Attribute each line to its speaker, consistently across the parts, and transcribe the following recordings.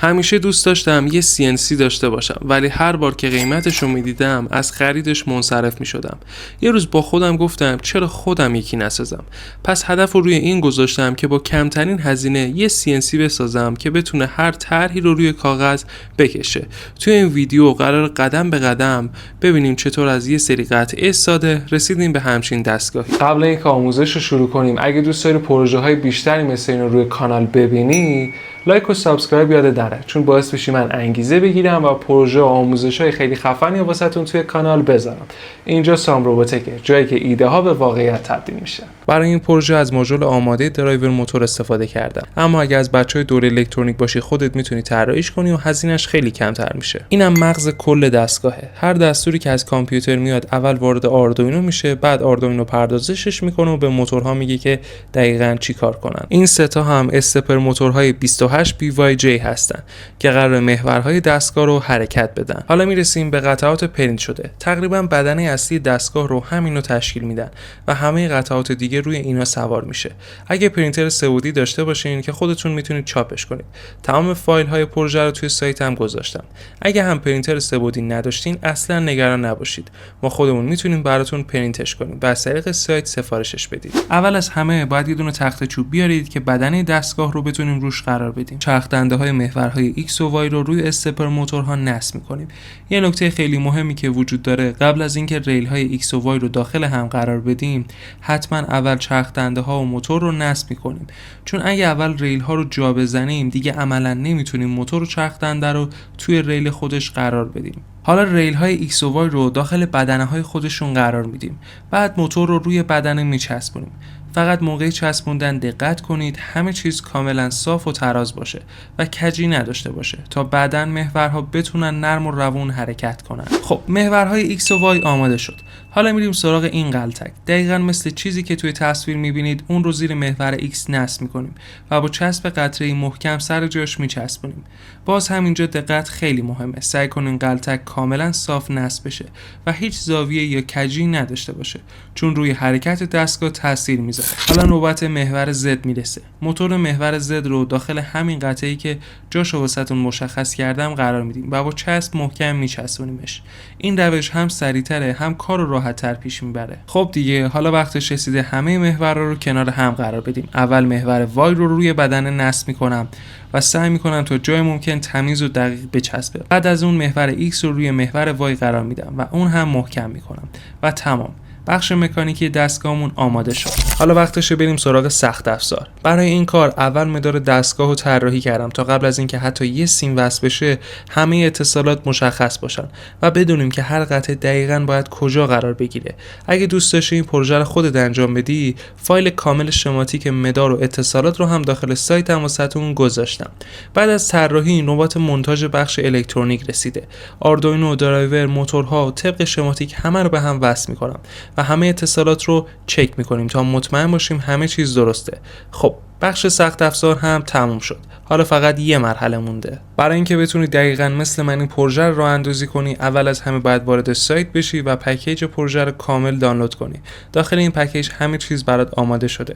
Speaker 1: همیشه دوست داشتم یه CNC داشته باشم، ولی هر بار که قیمتش رو میدیدم از خریدش منصرف میشدم. یه روز با خودم گفتم چرا خودم یکی نسازم. پس هدف رو روی این گذاشتم که با کمترین هزینه یه CNC بسازم که بتونه هر طرحی رو روی کاغذ بکشه. توی این ویدیو قرار قدم به قدم ببینیم چطور از یه سری قطعه ساده رسیدیم به همچین دستگاهی. قبل اینکه آموزش رو شروع کنیم، اگه دوست داری پروژه های بیشتری مثل این رو روی کانال ببینی، لایک و سابسکرایب یاد نره، چون باعث میشه من انگیزه بگیرم و پروژه و آموزش‌های خیلی خفنی واسهتون توی کانال بذارم. اینجا سام روباتکه، جایی که ایده ها به واقعیت تبدیل میشه. برای این پروژه از ماژول آماده درایور موتور استفاده کردم، اما اگه از بچهای دوره الکترونیک باشی خودت میتونی طراحیش کنی و هزینه‌اش خیلی کمتر میشه. اینم مغز کل دستگاهه. هر دستوری که از کامپیوتر میاد اول وارد آردوینو میشه، بعد آردوینو پردازشش میکنه و به موتورها میگه که دقیقاً چیکار کنن. این سه تا هم استپر موتورهای 28 BYJ هستن که قرار محورهای دستگاه رو حرکت بدن. حالا میرسیم به قطعات پرینت شده. تقریبا بدنه اصلی دستگاه رو همینو تشکیل میدن و همه قطعات دیگه روی اینا سوار میشه. اگه پرینتر سه‌بعدی داشته باشین که خودتون میتونید چاپش کنید. تمام فایل های پروژه رو توی سایتم گذاشتم. اگه هم پرینتر سه‌بعدی نداشتین اصلا نگران نباشید. ما خودمون میتونیم براتون پرینتش کنیم و از طریق سایت سفارشش بدید. اول از همه باید یه دونه تخته چوب بیارید که بدنه دستگاه رو بتونیم روش قرار بدیم. چرخ دنده‌های محورهای X و Y رو روی استپر موتورها نصب می‌کنیم. یه نکته خیلی مهمی که وجود داره، قبل از اینکه ریل‌های X و Y رو داخل هم قرار بدیم، حتما اول چرخ دنده‌ها و موتور رو نصب می‌کنیم. چون اگه اول ریل‌ها رو جا بزنیم، دیگه عملاً نمی‌تونیم موتور و چرخ دنده رو توی ریل خودش قرار بدیم. حالا ریل‌های X و Y رو داخل بدنه‌های خودشون قرار میدیم. بعد موتور رو روی بدنه میچسبونیم. فقط موقع چسبوندن دقت کنید همه چیز کاملا صاف و تراز باشه و کجی نداشته باشه تا بعداً محورها بتونن نرم و روون حرکت کنن. خب محورهای X و Y آماده شد. حالا میریم سراغ این غلطک. دقیقاً مثل چیزی که توی تصویر میبینید اون رو زیر محور X نصب میکنیم و با چسب قطره‌ای محکم سر جاش میچسبونیم. باز همینجا دقت خیلی مهمه. سعی کنین غلطک کاملا صاف نصب بشه و هیچ زاویه یا کجی نداشته باشه، چون روی حرکت دستگاه تاثیر میذاره. حالا نوبت محور Z میرسه. موتور محور Z رو داخل همین قطعه‌ای که جاشو واسهتون مشخص کردم قرار میدیم و با چسب محکم میچسبونیمش. این روش هم سریع‌تره هم کار رو راحت‌تر پیش میبره. خب دیگه حالا وقتش رسیده همه محورها رو کنار هم قرار بدیم. اول محور Y رو روی بدنه نصب میکنم و سعی میکنم تا جای ممکن تمیز و دقیق بچسبه. بعد از اون محور X رو روی محور Y قرار میدم و اون هم محکم میکنم و تمام. بخش مکانیکی دستگاهمون آماده شد. حالا وقتشه بریم سراغ سخت افزار. برای این کار اول مدار دستگاهو طراحی کردم تا قبل از اینکه حتی یه سیم وصل بشه همه اتصالات مشخص باشن و بدونیم که هر قطعه دقیقاً باید کجا قرار بگیره. اگه دوست داشتی این پروژه رو خودت انجام بدی، فایل کامل شماتیک مدار و اتصالات رو هم داخل سایتم واسهتون گذاشتم. بعد از طراحی نوبت مونتاژ بخش الکترونیک رسیده. آردوینو، درایور، موتورها و طبق شماتیک همه رو به هم وصل می‌کنم و همه اتصالات رو چک میکنیم تا مطمئن باشیم همه چیز درسته. خب بخش سخت افزار هم تموم شد. حالا فقط یه مرحله مونده. برای اینکه بتونی دقیقاً مثل من این پروژه رو راه اندازی کنی، اول از همه باید وارد سایت بشی و پکیج پروژه رو کامل دانلود کنی. داخل این پکیج همه چیز برات آماده شده.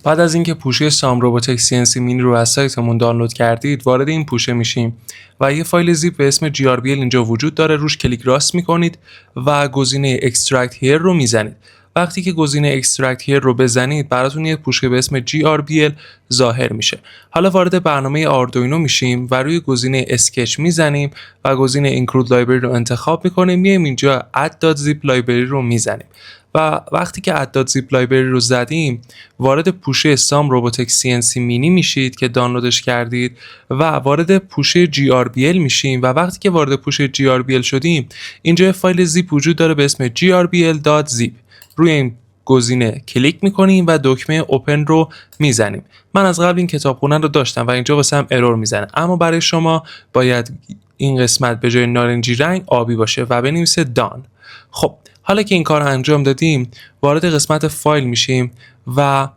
Speaker 1: بعد از اینکه پوشه سام روباتک CNC مینی رو از سایتمون دانلود کردید، وارد این پوشه میشیم و یه فایل زیپ به اسم GRBL اینجا وجود داره. روش کلیک راست میکنید و گزینه Extract Here رو میزنید. وقتی که گزینه Extract Here رو بزنید براتون یه پوشه به اسم GRBL ظاهر میشه. حالا وارد برنامه آردوینو میشیم و روی گزینه اسکچ میزنیم و گزینه Include Library رو انتخاب میکنیم. میایم اینجا add.zip library رو میزنیم و وقتی که add.zip library رو زدیم وارد پوشه سام روباتک CNC مینی میشید که دانلودش کردید و وارد پوشه GRBL میشیم و وقتی که وارد پوشه GRBL شدیم اینجا فایل زیپ وجود داره به اسم grbl.zip. روی این گزینه کلیک میکنیم و دکمه اوپن رو میزنیم. من از قبل این کتابخونه رو داشتم و اینجا واسم ارور میزنه، اما برای شما باید این قسمت به جای نارنجی رنگ آبی باشه و بنویسه دان. خب حالا که این کار رو انجام دادیم وارد قسمت فایل میشیم و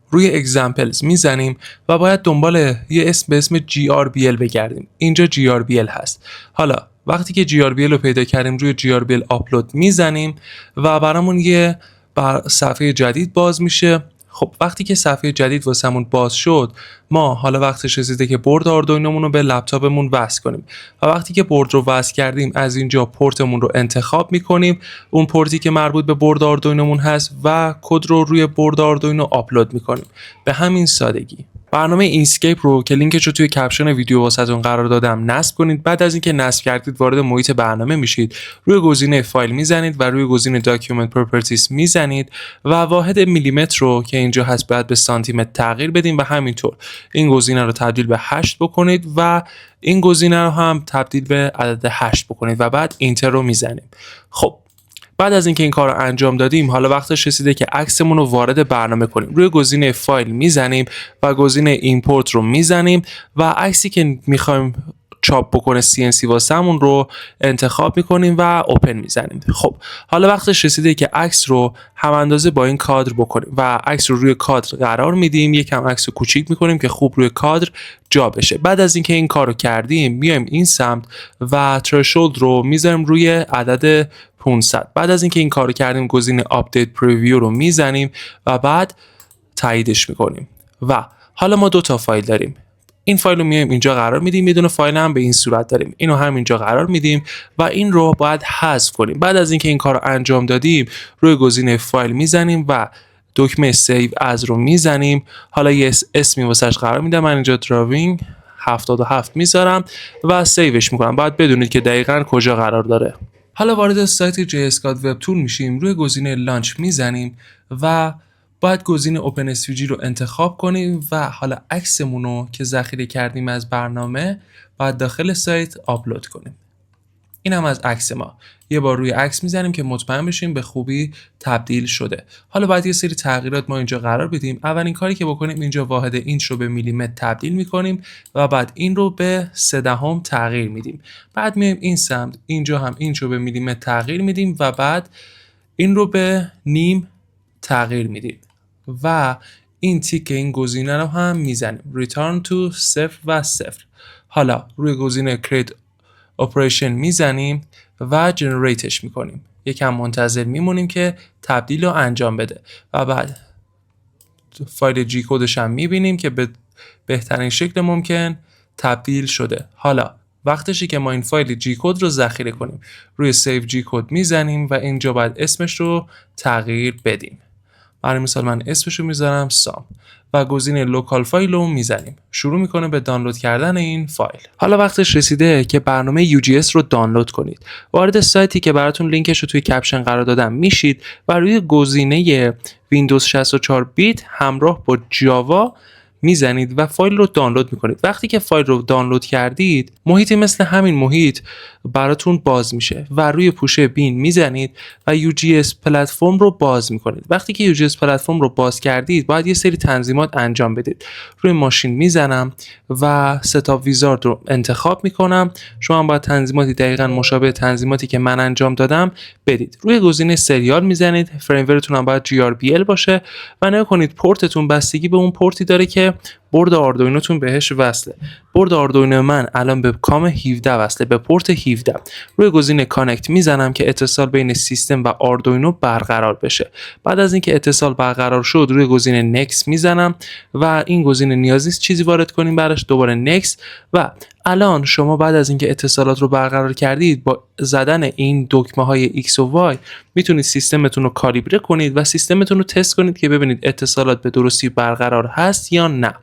Speaker 1: روی examples میزنیم و باید دنبال یه اسم به اسم GRBL بگردیم. اینجا GRBL هست. حالا وقتی که GRBL رو پیدا کردیم روی GRBL آپلود میزنیم و برامون یه صفحه جدید باز میشه. خب وقتی که صفحه جدید واسمون باز شد، ما حالا وقتش رسیده که برد آردوینومون رو به لپتاپمون وصل کنیم و وقتی که برد رو وصل کردیم از اینجا پورتمون رو انتخاب میکنیم، اون پورتی که مربوط به برد آردوینومون هست و کد رو روی برد آردوینو آپلود میکنیم. به همین سادگی. برنامه اینسکیپ رو که لینکش رو توی کپشن ویدیو واسهتون قرار دادم نصب کنید. بعد از اینکه نصب کردید وارد محیط برنامه میشید، روی گزینه فایل میزنید و روی گزینه داکیومنت پراپرتیز میزنید و واحد میلیمتر رو که اینجا هست باید به سانتیمتر تغییر بدیم و همینطور این گزینه رو تبدیل به 8 بکنید و این گزینه رو هم تبدیل به عدد 8 بکنید و بعد اینتر رو میزنیم. خب بعد از اینکه این کار رو انجام دادیم، حالا وقتش رسیده که عکسمون رو وارد برنامه کنیم. روی گزینه فایل میزنیم و گزینه ایمپورت رو میزنیم و عکسی که میخوایم چاپ بکنه CNC واسمون رو انتخاب میکنیم و اوپن میزنیم. خب حالا وقتش رسیده که عکس رو هم اندازه با این کادر بکنیم و عکس رو روی کادر قرار میدیم. یکم عکس رو کوچیک میکنیم که خوب روی کادر جا بشه. بعد از اینکه این کار رو کردیم، میایم این سمت و ترشولد رو میذاریم روی عدد 500. بعد از اینکه این کار رو کردیم، گزینه آپدیت پریویو رو میزنیم و بعد تاییدش میکنیم. و حالا ما 2 تا فایل داریم. این فایل رو میایم اینجا قرار میدیم، یه دونه فایل هم به این صورت داریم، اینو هم اینجا قرار میدیم و این رو باید حذف کنیم. بعد از اینکه این کار رو انجام دادیم، روی گزینه فایل میزنیم و دکمه سیو از رو میزنیم. حالا یه اسمی واسش قرار میدم، من اینجا دراوینگ 77 میذارم و سیوش میکنم. باید بدونید که دقیقاً کجا قرار داره. حالا وارد سایت JSCAD وب تول میشیم، روی گزینه لانچ میزنیم و باید گزینه اوپن SVG رو انتخاب کنیم و حالا عکسمون رو که ذخیره کردیم از برنامه باید داخل سایت آپلود کنیم. این هم از عکس ما. یه بار روی عکس میزنیم که مطمئن بشیم به خوبی تبدیل شده. حالا باید یه سری تغییرات ما اینجا قرار بدیم. اولین کاری که بکنیم، اینجا واحد اینچ رو به میلیمتر تبدیل میکنیم و بعد این رو به 0.3 تغییر میدیم. بعد میایم این سمت، اینجا هم اینچ رو به میلیمتر تغییر میدیم و بعد این رو به نیم تغییر میدیم و این تیک این گزینه رو هم میزنیم. return to 0 و 0. حالا روی گزینه create operation میزنیم و جنریتش میکنیم. یکم منتظر میمونیم که تبدیل رو انجام بده و بعد فایل جی کدش هم میبینیم که به بهترین شکل ممکن تبدیل شده. حالا وقتشه که ما این فایل جی کد رو ذخیره کنیم. روی سیو جی کد میزنیم و اینجا باید اسمش رو تغییر بدیم. برای مثال من اسمش رو میذارم سام و گزینه لوکال فایل رو میزنیم. شروع میکنه به دانلود کردن این فایل. حالا وقتش رسیده که برنامه UGS رو دانلود کنید. وارد سایتی که براتون لینکش رو توی کپشن قرار دادم میشید و روی گزینه ویندوز 64 بیت همراه با جاوا میزنید و فایل رو دانلود میکنید. وقتی که فایل رو دانلود کردید، محیطی مثل همین محیط براتون باز میشه و روی پوشه بین میزنید و UGS پلتفرم رو باز میکنید. وقتی که UGS پلتفرم رو باز کردید، باید یه سری تنظیمات انجام بدید. روی ماشین میزنم و ستاپ ویزارد رو انتخاب میکنم. شما هم باید تنظیماتی دقیقاً مشابه تنظیماتی که من انجام دادم بدید. روی گزینه سریال میزنید. فریمورتون هم باید GRBL باشه و نگاه کنید پورتتون بستگی به اون پورتی داره که برد آردوینوتون بهش وصله. برد آردوینو من الان به کام 17 وصله، به پورت 17. روی گزینه کانکت میزنم که اتصال بین سیستم و آردوینو برقرار بشه. بعد از اینکه اتصال برقرار شد، روی گزینه نکست میزنم و این گزینه نیاز نیست چیزی وارد کنیم براش، دوباره نکست. و الان شما بعد از اینکه اتصالات رو برقرار کردید، با زدن این دکمه های X و Y میتونید سیستمتون رو کالیبره کنید و سیستمتون رو تست کنید که ببینید اتصالات به درستی برقرار هست یا نه.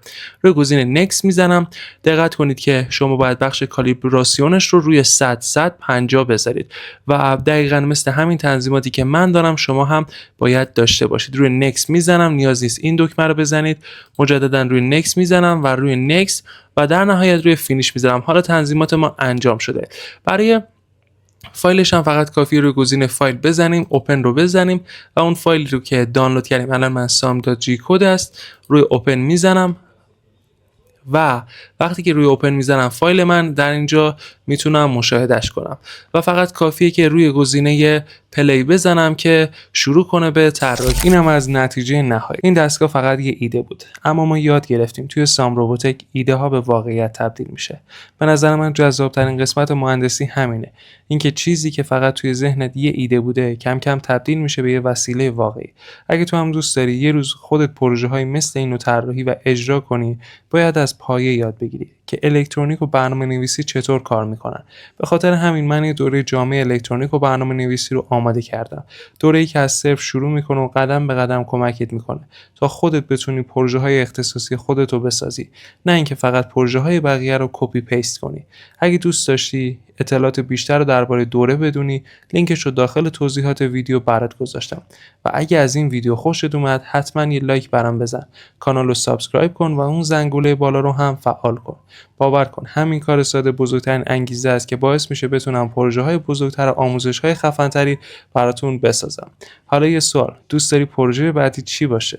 Speaker 1: روی گزینه نکست میزنم. دقت کنید که شما باید بخش کالیبراسیونش رو روی 150 بذارید و دقیقاً مثل همین تنظیماتی که من دارم شما هم باید داشته باشید. روی نکست میزنم، نیاز نیست این دکمه رو بزنید. مجددا روی نکست میزنم و روی نکست و در نهایت روی فینیش میذارم. حالا تنظیمات ما انجام شده. برای فایلش هم فقط کافیه روی گزینه فایل بزنیم، اوپن رو بزنیم و اون فایلی رو که دانلود کردیم، الان من sam.g کد است، روی اوپن میزنم و وقتی که روی اوپن میزنم فایل من در اینجا میتونم مشاهدهش کنم و فقط کافیه که روی گزینه پلی بزنم که شروع کنه به طراحی. اینم از نتیجه نهایی. این دستگاه فقط یه ایده بود، اما ما یاد گرفتیم توی سام روبوتک ایده ها به واقعیت تبدیل میشه. به نظر من جذاب ترین قسمت مهندسی همینه، اینکه چیزی که فقط توی ذهنت یه ایده بوده کم کم تبدیل میشه به یه وسیله واقعی. اگه تو هم دوست داری یه روز خودت پروژه‌های مثل اینو طراحی و اجرا کنی، باید از پایه یاد بگیری که الکترونیک و برنامه‌نویسی چطور کار میکنن. به خاطر همین من یه دوره جامع الکترونیک و برنامه‌نویسی رو آماده کردم. دوره‌ای که از صفر شروع میکنه و قدم به قدم کمکت میکنه تا خودت بتونی پروژه‌های اختصاصی خودت رو بسازی، نه اینکه فقط پروژه‌های بقیه رو کپی پیست کنی. اگه دوست داشتی اطلاعات بیشتر رو درباره دوره بدونی، لینکش رو داخل توضیحات ویدیو برات گذاشتم. و اگه از این ویدیو خوشت اومد حتما یه لایک برام بزن، کانال رو سابسکرایب کن و اون زنگوله بالا رو هم فعال کن. باور کن همین کار ساده بزرگترین انگیزه است که باعث میشه بتونم پروژه‌های بزرگتر و آموزش‌های خفن‌تری براتون بسازم. حالا یه سوال، دوست داری پروژه بعدی چی باشه؟